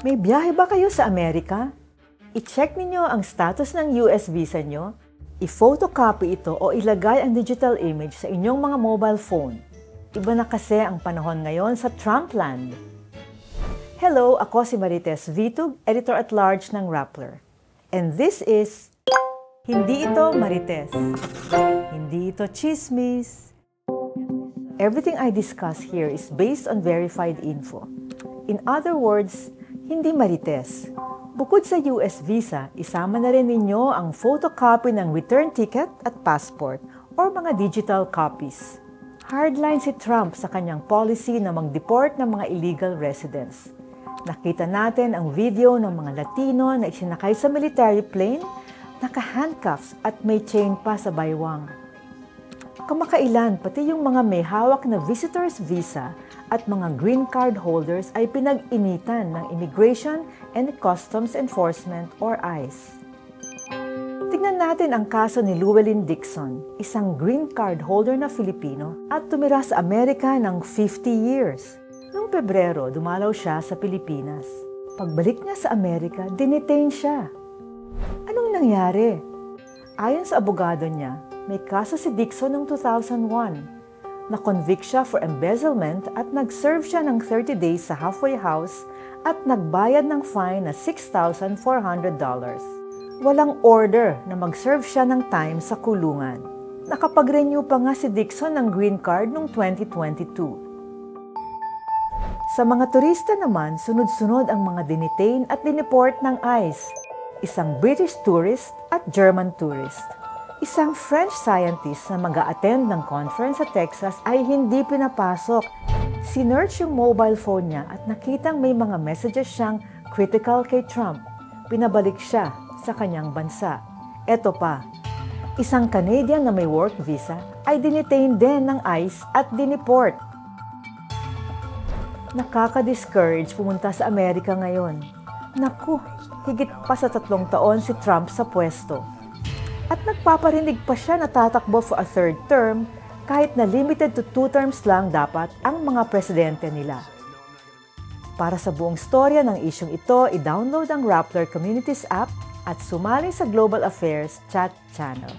May biyahe ba kayo sa Amerika? I-check ninyo ang status ng US visa nyo, i-photocopy ito o ilagay ang digital image sa inyong mga mobile phone. Iba na kasi ang panahon ngayon sa Trumpland. Hello, ako si Marites Vitug, Editor-at-Large ng Rappler. And this is Hindi Ito Marites. Hindi ito chismis. Everything I discuss here is based on verified info. In other words, hindi marites. Bukod sa US visa, isama na rin ninyo ang photocopy ng return ticket at passport or mga digital copies. Hardline si Trump sa kanyang policy na mag-deport ng mga illegal residents. Nakita natin ang video ng mga Latino na isinakay sa military plane, naka-handcuffs at may chain pa sa baywang. Kamakailan, pati yung mga may hawak na visitor's visa at mga green card holders ay pinag-initan ng Immigration and Customs Enforcement or ICE. Tingnan natin ang kaso ni Llewellyn Dixon, isang green card holder na Filipino at tumira sa Amerika ng 50 years. Noong Pebrero, dumalaw siya sa Pilipinas. Pagbalik niya sa Amerika, dinetain siya. Anong nangyari? Ayon sa abogado niya, may kaso si Dixon noong 2001. Na-convict siya for embezzlement at nag-serve siya ng 30 days sa halfway house at nagbayad ng fine na $6,400. Walang order na mag-serve siya ng time sa kulungan. Nakapag-renew pa nga si Dixon ng green card noong 2022. Sa mga turista naman, sunod-sunod ang mga dinitain at dineport ng ICE, isang British tourist at German tourist. Isang French scientist na mag-a-attend ng conference sa Texas ay hindi pinapasok. Sinearch yung mobile phone niya at nakitang may mga messages siyang critical kay Trump. Pinabalik siya sa kanyang bansa. Eto pa, isang Canadian na may work visa ay dinitain din ng ICE at dineport. Nakaka-discourage pumunta sa Amerika ngayon. Naku, higit pa sa 3 taon si Trump sa pwesto. At nagpaparinig pa siya na tatakbo for a 3rd term kahit na limited to 2 terms lang dapat ang mga presidente nila. Para sa buong storya ng isyong ito, i-download ang Rappler Communities app at sumali sa Global Affairs Chat Channel.